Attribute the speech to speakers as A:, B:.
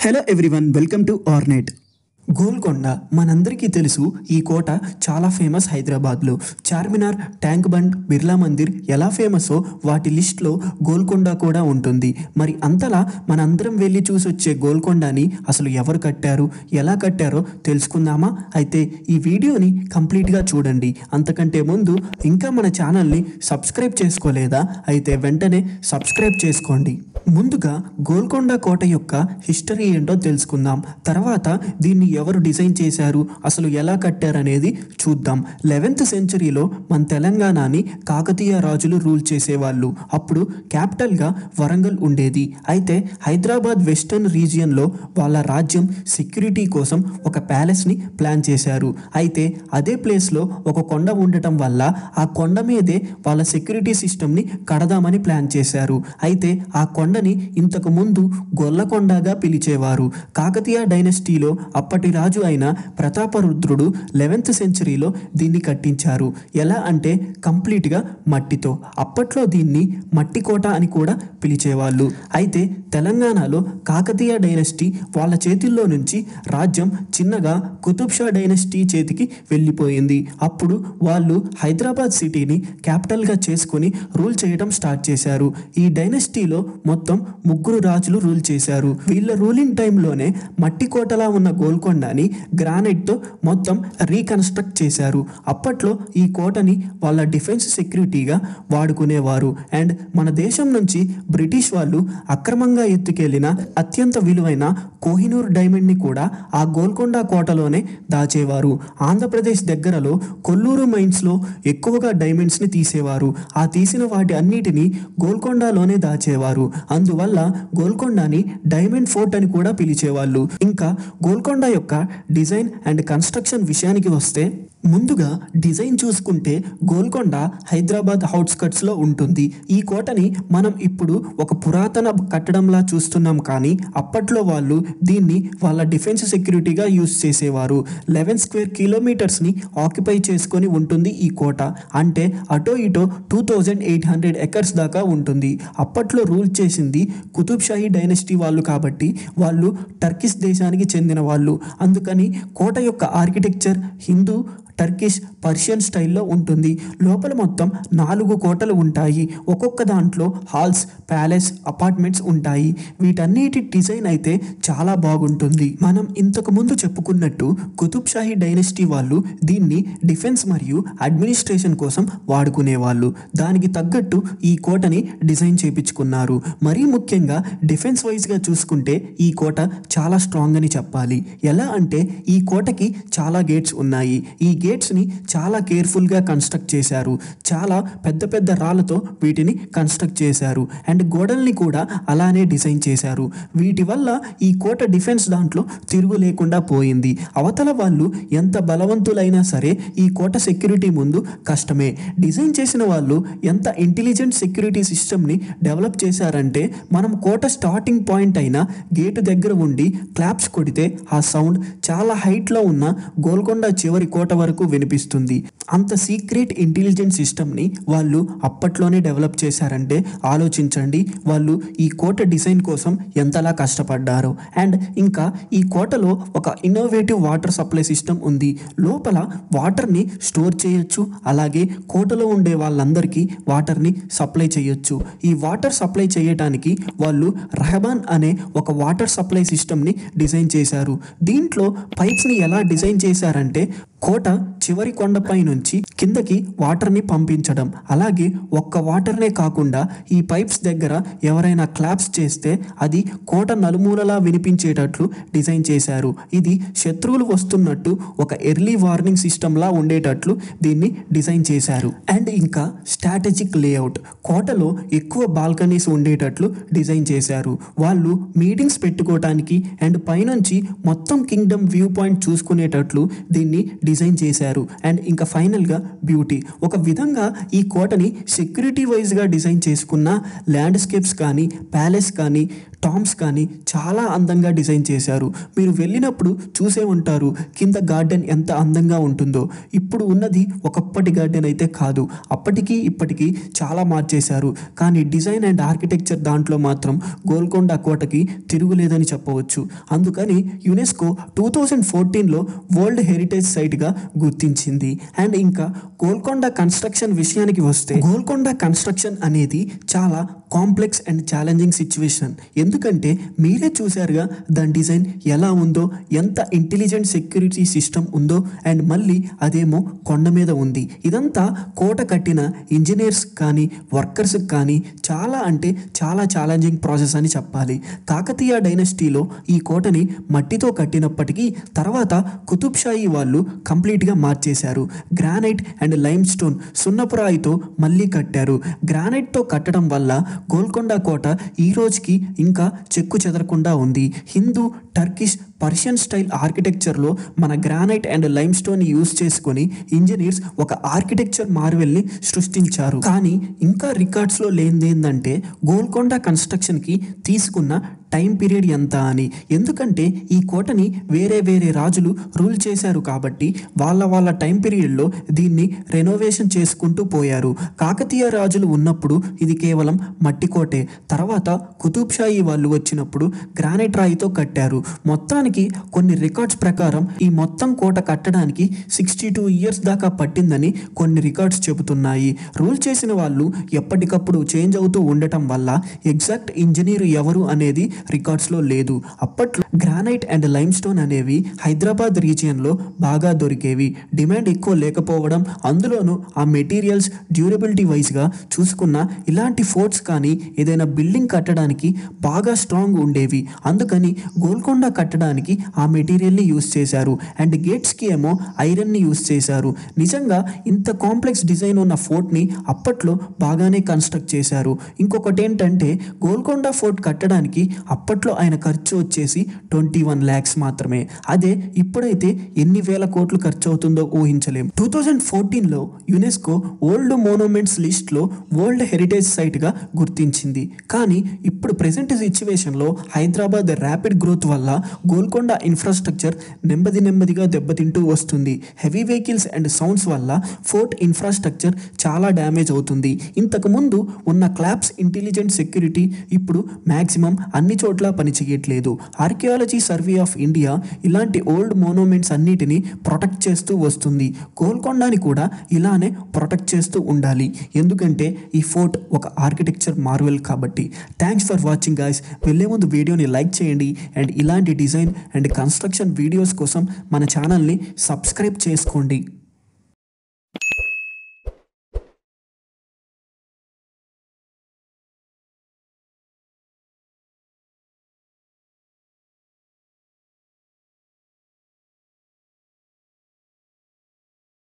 A: Hello everyone, welcome to ఆర్నెట్. గోల్కొండ మనందరికీ తెలుసు. ఈ కోట చాలా ఫేమస్ హైదరాబాద్లో. చార్మినార్, ట్యాంక్ బండ్, బిర్లా మందిర్ ఎలా ఫేమసో వాటి లిస్ట్లో గోల్కొండ కూడా ఉంటుంది. మరి అంతలా మనందరం వెళ్ళి చూసొచ్చే గోల్కొండని అసలు ఎవరు కట్టారు, ఎలా కట్టారో తెలుసుకుందామా? అయితే ఈ వీడియోని కంప్లీట్గా చూడండి. అంతకంటే ముందు ఇంకా మన ఛానల్ని సబ్స్క్రైబ్ చేసుకోలేదా? అయితే వెంటనే సబ్స్క్రైబ్ చేసుకోండి. ముందుగా గోల్కొండ కోట యొక్క హిస్టరీ ఏంటో తెలుసుకుందాం. తర్వాత దీన్ని ఎవరు డిజైన్ చేశారు, అసలు ఎలా కట్టారనేది చూద్దాం. 11th సెంచరీలో మన తెలంగాణని కాకతీయ రాజులు రూల్ చేసేవాళ్ళు. అప్పుడు క్యాపిటల్గా వరంగల్ ఉండేది. అయితే హైదరాబాద్ వెస్టర్న్ రీజియన్లో వాళ్ళ రాజ్యం సెక్యూరిటీ కోసం ఒక ప్యాలెస్ని ప్లాన్ చేశారు. అయితే అదే ప్లేస్లో ఒక కొండ ఉండటం వల్ల ఆ కొండ మీదే వాళ్ళ సెక్యూరిటీ సిస్టమ్ని కడదామని ప్లాన్ చేశారు. అయితే ఆ కొండని ఇంతకు ముందు గొల్లకొండగా పిలిచేవారు. కాకతీయ డైనస్టీలో అప్పటి రాజు అయిన ప్రతాపరుద్రుడు 11th సెంచరీలో దీన్ని కట్టించారు. ఎలా అంటే కంప్లీట్గా మట్టితో. అప్పట్లో దీన్ని మట్టి కోట అని కూడా పిలిచేవాళ్ళు. అయితే తెలంగాణలో కాకతీయ డైనస్టీ వాళ్ళ చేతుల్లో నుంచి రాజ్యం చిన్నగా కుతుబ్ షా డైనస్టీ చేతికి వెళ్ళిపోయింది. అప్పుడు వాళ్ళు హైదరాబాద్ సిటీని క్యాపిటల్గా చేసుకొని రూల్ చేయడం స్టార్ట్ చేశారు. ఈ డైనస్టీలో మొత్తం 3 రాజులు రూల్ చేశారు. వీళ్ళ రూలింగ్ టైంలోనే మట్టి కోటలా ఉన్న గోల్కొండని గ్రానైట్తో మొత్తం రీకన్స్ట్రక్ట్ చేశారు. అప్పట్లో ఈ కోటని వాళ్ళ డిఫెన్స్ సెక్యూరిటీగా వాడుకునేవారు. అండ్ మన దేశం నుంచి బ్రిటిష్ వాళ్ళు అక్రమంగా ఎత్తుకెళ్లిన అత్యంత విలువైన కోహినూర్ డైమండ్ని కూడా ఆ గోల్కొండ కోటలోనే దాచేవారు. ఆంధ్రప్రదేశ్ దగ్గరలో కొల్లూరు మైన్స్లో ఎక్కువగా డైమండ్స్ని తీసేవారు. ఆ తీసిన వాటి అన్నిటినీ గోల్కొండలోనే దాచేవారు. అందువల్ల గోల్కొండని డైమండ్ ఫోర్ట్ అని కూడా పిలిచేవాళ్ళు. ఇంకా గోల్కొండ యొక్క డిజైన్ అండ్ కన్స్ట్రక్షన్ విషయానికి వస్తే, ముందుగా డిజైన్ చూసుకుంటే గోల్కొండ హైదరాబాద్ అవుట్స్కట్స్లో ఉంటుంది. ఈ కోటని మనం ఇప్పుడు ఒక పురాతన కట్టడంలా చూస్తున్నాం, కానీ అప్పట్లో వాళ్ళు దీన్ని వాళ్ళ డిఫెన్స్ సెక్యూరిటీగా యూజ్ చేసేవారు. 11 స్క్వేర్ కిలోమీటర్స్ని ఆక్యుపై చేసుకొని ఉంటుంది ఈ కోట. అంటే అటో ఇటో 2800 ఎకర్స్ దాకా ఉంటుంది. అప్పట్లో రూల్ చేసింది కుతుబ్ షాహీ డైనస్టీ వాళ్ళు కాబట్టి వాళ్ళు టర్కిష్ దేశానికి చెందిన వాళ్ళు. అందుకని కోట యొక్క ఆర్కిటెక్చర్ హిందూ, టర్కిష్, పర్షియన్ స్టైల్లో ఉంటుంది. లోపల మొత్తం 4 కోటలు ఉంటాయి. ఒక్కొక్క దాంట్లో హాల్స్, ప్యాలెస్, అపార్ట్మెంట్స్ ఉంటాయి. వీటన్నిటి డిజైన్ అయితే చాలా బాగుంటుంది. మనం ఇంతకు ముందు చెప్పుకున్నట్టు కుతుబ్ షాహీ డైనస్టీ వాళ్ళు దీన్ని డిఫెన్స్ మరియు అడ్మినిస్ట్రేషన్ కోసం వాడుకునేవాళ్ళు. దానికి తగ్గట్టు ఈ కోటని డిజైన్ చేపించుకున్నారు. మరీ ముఖ్యంగా డిఫెన్స్ వైజ్గా చూసుకుంటే ఈ కోట చాలా స్ట్రాంగ్ అని చెప్పాలి. ఎలా అంటే ఈ కోటకి చాలా గేట్స్ ఉన్నాయి. ఈ గేట్స్ని చాలా కేర్ఫుల్గా కన్స్ట్రక్ట్ చేశారు. చాలా పెద్ద పెద్ద రాళ్ళతో వీటిని కన్స్ట్రక్ట్ చేశారు. అండ్ గోడల్ని కూడా అలానే డిజైన్ చేశారు. వీటి వల్ల ఈ కోట డిఫెన్స్ దాంట్లో తిరుగు లేకుండా పోయింది. అవతల వాళ్ళు ఎంత బలవంతులైనా సరే ఈ కోట సెక్యూరిటీ ముందు కష్టమే. డిజైన్ చేసిన వాళ్ళు ఎంత ఇంటెలిజెంట్ సెక్యూరిటీ సిస్టమ్ని డెవలప్ చేశారంటే, మనం కోట స్టార్టింగ్ పాయింట్ అయిన గేటు దగ్గర ఉండి క్లాప్స్ కొడితే ఆ సౌండ్ చాలా హైట్లో ఉన్న గోల్కొండ చివరి కోట వరకు వినిపిస్తుంది. అంత సీక్రెట్ ఇంటెలిజెంట్ సిస్టమ్ని వాళ్ళు అప్పట్లోనే డెవలప్ చేశారంటే ఆలోచించండి వాళ్ళు ఈ కోట డిజైన్ కోసం ఎంతలా కష్టపడ్డారో. అండ్ ఇంకా ఈ కోటలో ఒక ఇన్నోవేటివ్ వాటర్ సప్లై సిస్టమ్ ఉంది. లోపల వాటర్ని స్టోర్ చేయొచ్చు, అలాగే కోటలో ఉండే వాళ్ళందరికీ వాటర్ని సప్లై చేయొచ్చు. ఈ వాటర్ సప్లై చేయడానికి వాళ్ళు రహబాన్ అనే ఒక వాటర్ సప్లై సిస్టమ్ని డిజైన్ చేశారు. దీంట్లో పైప్స్ని ఎలా డిజైన్ చేశారంటే, కోట చివరి కొండపై నుంచి కిందకి వాటర్ని పంపించడం. అలాగే ఒక్క వాటర్నే కాకుండా ఈ పైప్స్ దగ్గర ఎవరైనా క్లాప్స్ చేస్తే అది కోట నలుమూలలా వినిపించేటట్లు డిజైన్ చేశారు. ఇది శత్రువులు వస్తున్నట్టు ఒక ఎర్లీ వార్నింగ్ సిస్టమ్లా ఉండేటట్లు దీన్ని డిజైన్ చేశారు. అండ్ ఇంకా స్ట్రాటజిక్ లేఅవుట్. కోటలో ఎక్కువ బాల్కనీస్ ఉండేటట్లు డిజైన్ చేశారు. వాళ్ళు మీటింగ్స్ పెట్టుకోవటానికి అండ్ పైనుంచి మొత్తం కింగ్డమ్ వ్యూ పాయింట్ చూసుకునేటట్లు దీన్ని డిజైన్ చేశారు. అండ్ ఇంకా ఫైనల్గా బ్యూటీ. ఒక విధంగా ఈ కోటని సెక్యూరిటీ వైజ్గా డిజైన్ చేసుకున్న ల్యాండ్స్కేప్స్ కానీ, ప్యాలెస్ కానీ, టామ్స్ కానీ చాలా అందంగా డిజైన్ చేశారు. మీరు వెళ్ళినప్పుడు చూసే ఉంటారు కింద గార్డెన్ ఎంత అందంగా ఉంటుందో. ఇప్పుడు ఉన్నది ఒకప్పటి గార్డెన్ అయితే కాదు, అప్పటికి ఇప్పటికీ చాలా మార్చేశారు. కానీ డిజైన్ అండ్ ఆర్కిటెక్చర్ దాంట్లో మాత్రం గోల్కొండ కోటకి తిరుగులేదని చెప్పవచ్చు. అందుకని యునెస్కో 2014లో వరల్డ్ హెరిటేజ్ సైట్గా గుర్తించింది. అండ్ ఇంకా గోల్కొండ కన్స్ట్రక్షన్ విషయానికి వస్తే, గోల్కొండ కన్స్ట్రక్షన్ అనేది చాలా కాంప్లెక్స్ అండ్ ఛాలెంజింగ్ సిచ్యువేషన్. ఎందుకంటే మీరే చూశారుగా దాని డిజైన్ ఎలా ఉందో, ఎంత ఇంటెలిజెంట్ సెక్యూరిటీ సిస్టమ్ ఉందో, అండ్ మళ్ళీ అదేమో కొండ మీద ఉంది. ఇదంతా కోట కట్టిన ఇంజనీర్స్ కానీ వర్కర్స్ కానీ చాలా అంటే చాలా ఛాలెంజింగ్ ప్రాసెస్ అని చెప్పాలి. కాకతీయ డైనస్టీలో ఈ కోటని మట్టితో కట్టినప్పటికీ తర్వాత కుతుబ్ షాహీ వాళ్ళు కంప్లీట్గా మార్చేశారు. గ్రానైట్ అండ్ లైమ్ స్టోన్ సున్నపురాయితో మళ్ళీ కట్టారు. గ్రానైట్తో కట్టడం వల్ల గోల్కొండ కోట ఈ రోజుకి ఇంకా చెక్కు చెదరకుండా ఉంది. హిందూ, టర్కిష్, పర్షియన్ స్టైల్ ఆర్కిటెక్చర్లో మన granite and lime stone use చేసుకొని ఇంజనీర్స్ ఒక ఆర్కిటెక్చర్ మార్వెల్ని సృష్టించారు. కానీ ఇంకా రికార్డ్స్లో లేనిదేంటంటే గోల్కొండ కన్స్ట్రక్షన్కి తీసుకున్న టైం పీరియడ్ ఎంత అని. ఎందుకంటే ఈ కోటని వేరే వేరే రాజులు రూల్ చేశారు కాబట్టి వాళ్ళ టైం పీరియడ్లో దీన్ని రెనోవేషన్ చేసుకుంటూ పోయారు. కాకతీయ రాజులు ఉన్నప్పుడు ఇది కేవలం మట్టి కోటే. తర్వాత కుతుబ్ షాహీ వాళ్ళు వచ్చినప్పుడు గ్రానైట్ రాయితో కట్టారు. మొత్తానికి కొన్ని రికార్డ్స్ ప్రకారం ఈ మొత్తం కోట కట్టడానికి 62 ఇయర్స్ దాకా పట్టిందని కొన్ని రికార్డ్స్ చెబుతున్నాయి. రూల్ చేసిన వాళ్ళు ఎప్పటికప్పుడు చేంజ్ అవుతూ ఉండటం వల్ల ఎగ్జాక్ట్ ఇంజనీర్ ఎవరు అనేది రికార్డ్స్లో లేదు. అప్పట్లో గ్రానైట్ అండ్ లైమ్ స్టోన్ అనేవి హైదరాబాద్ రీజియన్లో బాగా దొరికేవి. డిమాండ్ ఎక్కువ లేకపోవడం, అందులోనూ ఆ మెటీరియల్స్ డ్యూరబిలిటీ వైజ్గా చూసుకున్న ఇలాంటి ఫోర్ట్స్ కానీ ఏదైనా బిల్డింగ్ కట్టడానికి బాగా స్ట్రాంగ్ ఉండేవి. అందుకని గోల్కొండ కట్టడానికి ఆ మెటీరియల్ని యూజ్ చేశారు. అండ్ గేట్స్కి ఏమో ఐరన్ని యూజ్ చేశారు. నిజంగా ఇంత కాంప్లెక్స్ డిజైన్ ఉన్న ఫోర్ట్ని అప్పట్లో బాగానే కన్స్ట్రక్ట్ చేశారు. ఇంకొకటి ఏంటంటే గోల్కొండ ఫోర్ట్ కట్టడానికి అప్పట్లో ఆయన ఖర్చు వచ్చేసి 21 lakhs మాత్రమే. అదే ఇప్పుడైతే ఎన్ని వేల కోట్లు ఖర్చు అవుతుందో ఊహించలేం. 2014లో యునెస్కో ఓల్డ్ మోనోమెంట్స్ లిస్ట్లో వరల్డ్ హెరిటేజ్ సైట్గా గుర్తించింది. కానీ ఇప్పుడు ప్రెసెంట్ సిచ్యువేషన్లో హైదరాబాద్ ర్యాపిడ్ గ్రోత్ వల్ల గోల్కొండ ఇన్ఫ్రాస్ట్రక్చర్ నెమ్మదిగా దెబ్బతింటూ వస్తుంది. హెవీ వెహికల్స్ అండ్ సౌండ్స్ వల్ల ఫోర్ట్ ఇన్ఫ్రాస్ట్రక్చర్ చాలా డ్యామేజ్ అవుతుంది. ఇంతకుముందు ఉన్న క్లాప్స్ ఇంటెలిజెంట్ సెక్యూరిటీ ఇప్పుడు మ్యాక్సిమం అన్ని చోట్ల పనిచేయట్లేదు. ఆర్కియాలజీ సర్వే ఆఫ్ ఇండియా ఇలాంటి ఓల్డ్ మోనోమెంట్స్ అన్నిటిని ప్రొటెక్ట్ చేస్తూ వస్తుంది. గోల్కొండని కూడా ఇలానే ప్రొటెక్ట్ చేస్తూ ఉండాలి. ఎందుకంటే ఈ ఫోర్ట్ ఒక ఆర్కిటెక్చర్ మార్వెల్ కాబట్టి. Thanks for watching guys. వెళ్ళే ముందు వీడియోని లైక్ చేయండి అండ్ ఇలాంటి డిజైన్ అండ్ కన్స్ట్రక్షన్ వీడియోస్ కోసం మన ఛానల్ని సబ్స్క్రైబ్ చేసుకోండి.